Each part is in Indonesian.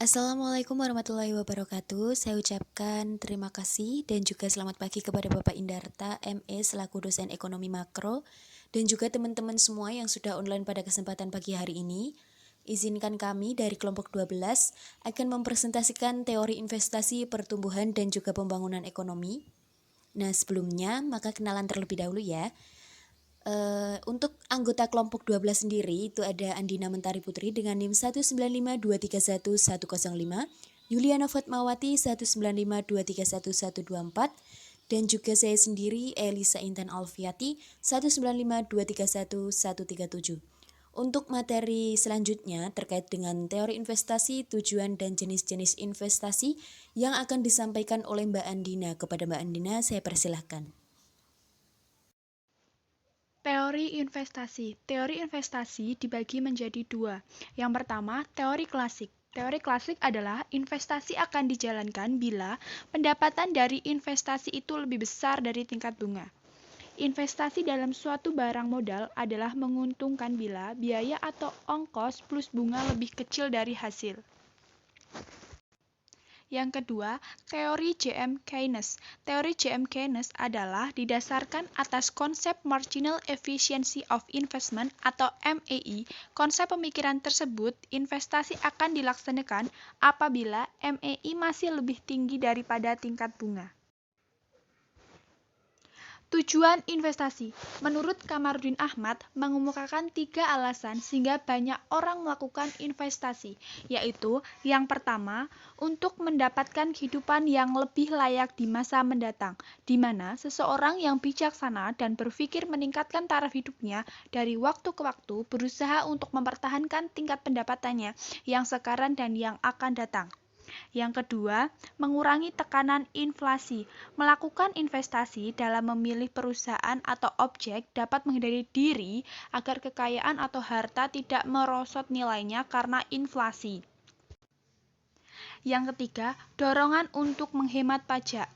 Assalamualaikum warahmatullahi wabarakatuh. Saya ucapkan terima kasih dan juga selamat pagi kepada Bapak Indarta, ME selaku dosen ekonomi makro, dan juga teman-teman semua yang sudah online pada kesempatan pagi hari ini. Izinkan kami dari kelompok 12 akan mempresentasikan teori investasi, pertumbuhan, dan juga pembangunan ekonomi. Nah, sebelumnya maka kenalan terlebih dahulu ya. Untuk anggota kelompok 12 sendiri itu ada Andina Mentari Putri dengan NIM 195231105, Yuliana Fatmawati 195231124, dan juga saya sendiri Elisa Intan Alfiati 195231137. Untuk materi selanjutnya terkait dengan teori investasi, tujuan dan jenis-jenis investasi yang akan disampaikan oleh Mbak Andina. Kepada Mbak Andina saya persilahkan. Teori investasi. Teori investasi dibagi menjadi dua. Yang pertama, teori klasik. Teori klasik adalah investasi akan dijalankan bila pendapatan dari investasi itu lebih besar dari tingkat bunga. Investasi dalam suatu barang modal adalah menguntungkan bila biaya atau ongkos plus bunga lebih kecil dari hasil. Yang kedua, teori J.M. Keynes. Teori J.M. Keynes adalah didasarkan atas konsep Marginal Efficiency of Investment atau MEI. Konsep pemikiran tersebut, investasi akan dilaksanakan apabila MEI masih lebih tinggi daripada tingkat bunga. Tujuan investasi. Menurut Kamarudin Ahmad, mengemukakan 3 alasan sehingga banyak orang melakukan investasi, yaitu yang pertama, untuk mendapatkan kehidupan yang lebih layak di masa mendatang, di mana seseorang yang bijaksana dan berpikir meningkatkan taraf hidupnya dari waktu ke waktu berusaha untuk mempertahankan tingkat pendapatannya yang sekarang dan yang akan datang. Yang kedua, mengurangi tekanan inflasi. Melakukan investasi dalam memilih perusahaan atau objek dapat menghindari diri agar kekayaan atau harta tidak merosot nilainya karena inflasi. Yang ketiga, dorongan untuk menghemat pajak.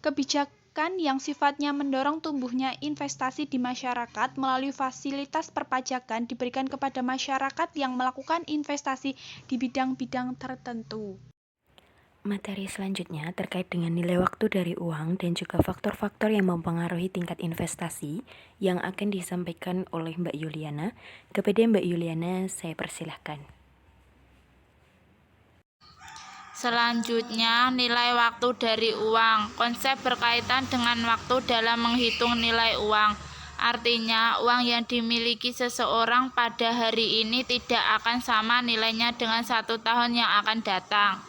Kebijakan yang sifatnya mendorong tumbuhnya investasi di masyarakat melalui fasilitas perpajakan diberikan kepada masyarakat yang melakukan investasi di bidang-bidang tertentu. Materi selanjutnya terkait dengan nilai waktu dari uang dan juga faktor-faktor yang mempengaruhi tingkat investasi yang akan disampaikan oleh Mbak Yuliana. Kepada Mbak Yuliana, saya persilahkan. Selanjutnya, nilai waktu dari uang. Konsep berkaitan dengan waktu dalam menghitung nilai uang. Artinya, uang yang dimiliki seseorang pada hari ini tidak akan sama nilainya dengan 1 tahun yang akan datang.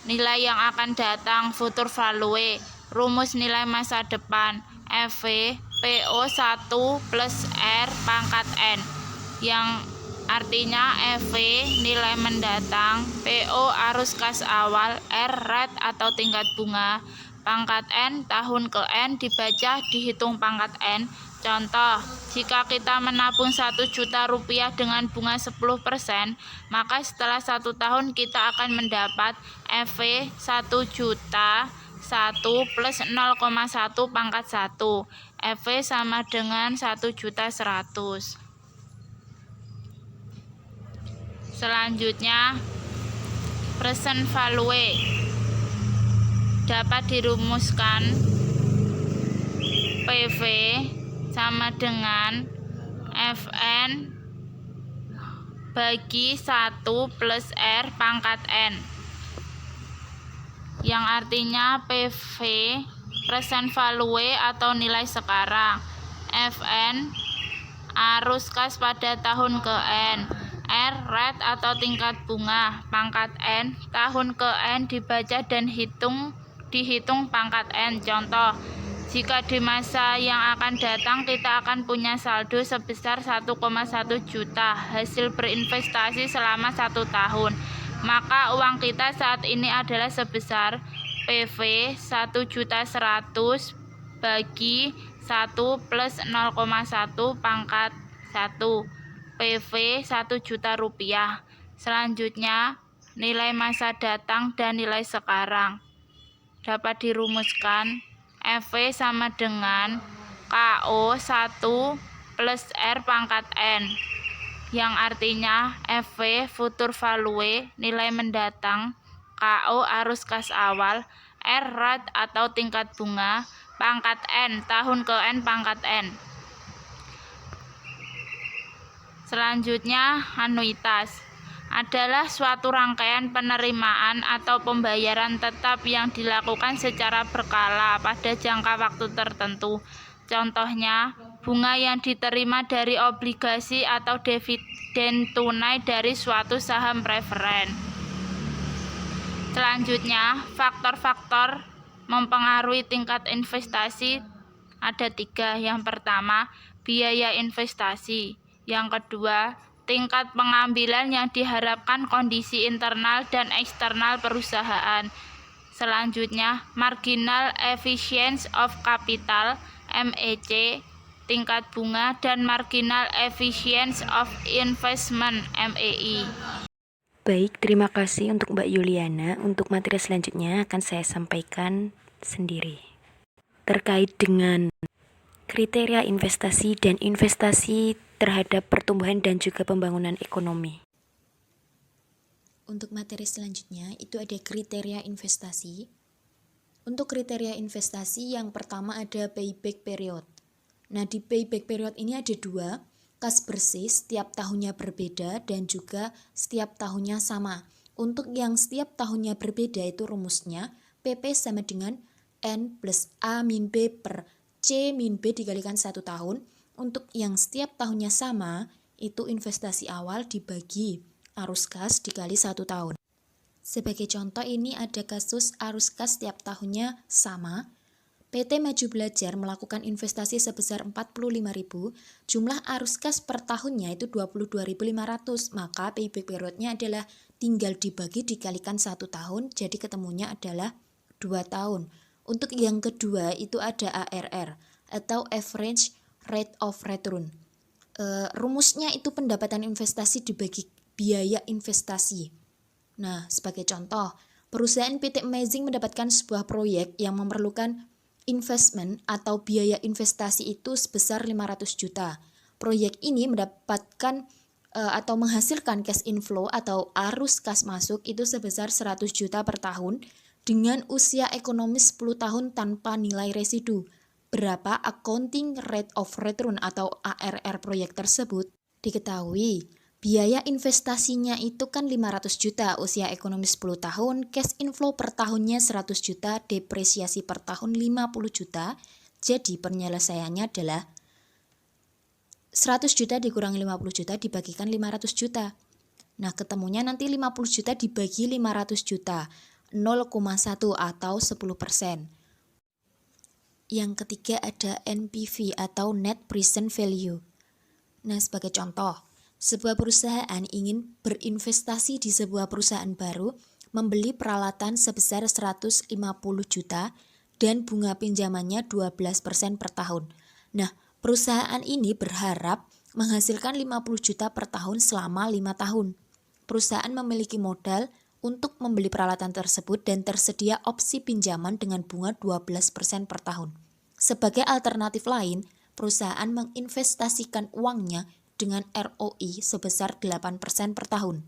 Nilai yang akan datang, future value, rumus nilai masa depan, FV, PO1 plus R pangkat N, yang artinya FV nilai mendatang, PO arus kas awal, R rate atau tingkat bunga, pangkat N tahun ke N dibaca dihitung pangkat N. Contoh, jika kita menabung 1 juta rupiah dengan bunga 10%, maka setelah 1 tahun kita akan mendapat FV 1 juta 1 plus 0,1 pangkat 1. FV sama dengan 1 juta 100. Selanjutnya, present value dapat dirumuskan PV sama dengan Fn bagi 1 plus R pangkat N, yang artinya PV present value atau nilai sekarang, Fn arus kas pada tahun ke N, R rate atau tingkat bunga, pangkat N tahun ke N dibaca dan dihitung pangkat N. Contoh, jika di masa yang akan datang kita akan punya saldo sebesar 1,1 juta hasil berinvestasi selama 1 tahun, maka uang kita saat ini adalah sebesar PV 1.100.000 bagi 1 plus 0,1 pangkat 1, PV 1 juta rupiah. Selanjutnya, nilai masa datang dan nilai sekarang dapat dirumuskan FV sama dengan KO 1 plus R pangkat N, yang artinya FV future value nilai mendatang, KO arus kas awal, R rate atau tingkat bunga, pangkat N tahun ke N pangkat N. Selanjutnya, anuitas adalah suatu rangkaian penerimaan atau pembayaran tetap yang dilakukan secara berkala pada jangka waktu tertentu. Contohnya, bunga yang diterima dari obligasi atau dividen tunai dari suatu saham preferen. Selanjutnya, faktor-faktor mempengaruhi tingkat investasi ada 3. Yang pertama, biaya investasi. Yang kedua, tingkat pengambilan yang diharapkan kondisi internal dan eksternal perusahaan. Selanjutnya, marginal efficiency of capital (MEC), tingkat bunga, dan marginal efficiency of investment (MEI). Baik, terima kasih untuk Mbak Yuliana. Untuk materi selanjutnya akan saya sampaikan sendiri. Terkait dengan kriteria investasi dan investasi terhadap pertumbuhan dan juga pembangunan ekonomi. Untuk materi selanjutnya itu ada kriteria investasi. Untuk kriteria investasi yang pertama ada payback period. Nah, di payback period ini ada 2, kas bersih setiap tahunnya berbeda dan juga setiap tahunnya sama. Untuk yang setiap tahunnya berbeda itu rumusnya PP sama dengan N plus A min B per C min B dikalikan 1 tahun. Untuk yang setiap tahunnya sama, itu investasi awal dibagi arus kas dikali 1 tahun. Sebagai contoh ini ada kasus arus kas setiap tahunnya sama. PT Maju Belajar melakukan investasi sebesar 45.000, jumlah arus kas per tahunnya itu 22.500, maka payback periodnya adalah tinggal dibagi dikalikan 1 tahun, jadi ketemunya adalah 2 tahun. Untuk yang kedua itu ada ARR atau Average Rate of Return. Rumusnya itu pendapatan investasi dibagi biaya investasi. Nah, sebagai contoh, perusahaan PT Amazing mendapatkan sebuah proyek yang memerlukan investment atau biaya investasi itu sebesar 500 juta. Proyek ini mendapatkan atau menghasilkan cash inflow atau arus kas masuk itu sebesar 100 juta per tahun dengan usia ekonomis 10 tahun tanpa nilai residu. Berapa accounting rate of return atau ARR proyek tersebut? Diketahui, biaya investasinya itu kan 500 juta, usia ekonomis 10 tahun, cash inflow per tahunnya 100 juta, depresiasi per tahun 50 juta. Jadi penyelesaiannya adalah 100 juta dikurangi 50 juta dibagikan 500 juta. Nah, ketemunya nanti 50 juta dibagi 500 juta, 0,1 atau 10%. Yang ketiga ada NPV atau Net Present Value. Nah, sebagai contoh, sebuah perusahaan ingin berinvestasi di sebuah perusahaan baru, membeli peralatan sebesar 150 juta dan bunga pinjamannya 12% per tahun. Nah, perusahaan ini berharap menghasilkan 50 juta per tahun selama 5 tahun. Perusahaan memiliki modal untuk membeli peralatan tersebut dan tersedia opsi pinjaman dengan bunga 12% per tahun. Sebagai alternatif lain, perusahaan menginvestasikan uangnya dengan ROI sebesar 8% per tahun.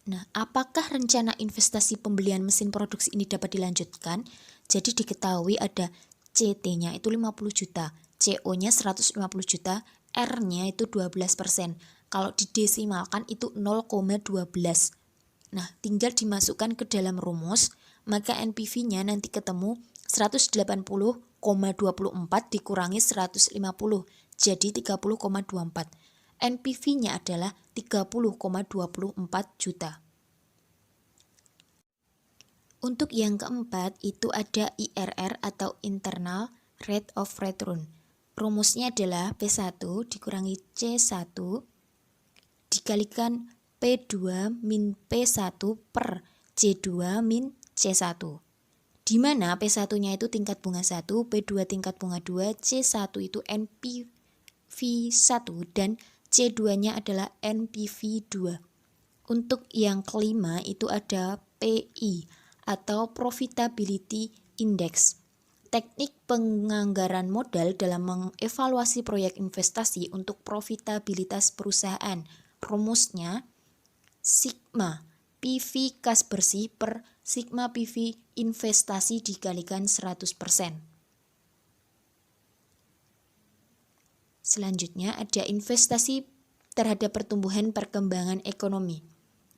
Nah, apakah rencana investasi pembelian mesin produksi ini dapat dilanjutkan? Jadi diketahui ada CT-nya itu 50 juta, CO-nya 150 juta, R-nya itu 12%. Kalau didesimalkan itu 0,12. Nah, tinggal dimasukkan ke dalam rumus, maka NPV-nya nanti ketemu 180,24 dikurangi 150, jadi 30,24. NPV-nya adalah 30,24 juta. Untuk yang keempat itu ada IRR atau Internal Rate of Return. Rumusnya adalah P1 dikurangi C1 dikalikan P2 min P1 per C2 min C1. Di mana P1-nya itu tingkat bunga 1, P2 tingkat bunga 2, C1 itu NPV 1 dan C2-nya adalah NPV 2. Untuk yang kelima itu ada PI atau Profitability Index. Teknik penganggaran modal dalam mengevaluasi proyek investasi untuk profitabilitas perusahaan. rumusnya sigma PV kas bersih per sigma PV investasi dikalikan 100%. Selanjutnya ada investasi terhadap pertumbuhan perkembangan ekonomi.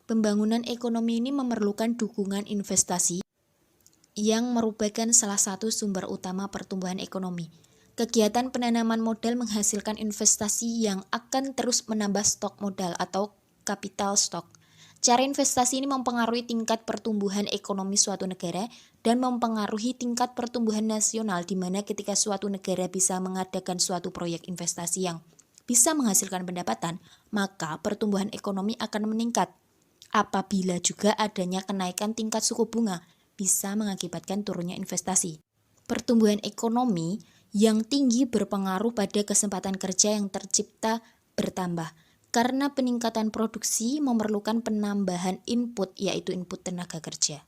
Pembangunan ekonomi ini memerlukan dukungan investasi yang merupakan salah satu sumber utama pertumbuhan ekonomi. Kegiatan penanaman modal menghasilkan investasi yang akan terus menambah stok modal atau capital stock. Cara investasi ini mempengaruhi tingkat pertumbuhan ekonomi suatu negara dan mempengaruhi tingkat pertumbuhan nasional, di mana ketika suatu negara bisa mengadakan suatu proyek investasi yang bisa menghasilkan pendapatan, maka pertumbuhan ekonomi akan meningkat. Apabila juga adanya kenaikan tingkat suku bunga, bisa mengakibatkan turunnya investasi. Pertumbuhan ekonomi yang tinggi berpengaruh pada kesempatan kerja yang tercipta bertambah, karena peningkatan produksi memerlukan penambahan input, yaitu input tenaga kerja.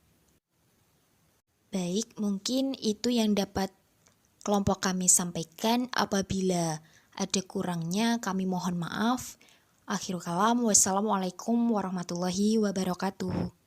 Baik, mungkin itu yang dapat kelompok kami sampaikan. Apabila ada kurangnya, kami mohon maaf. Akhirul kalam, wassalamualaikum warahmatullahi wabarakatuh.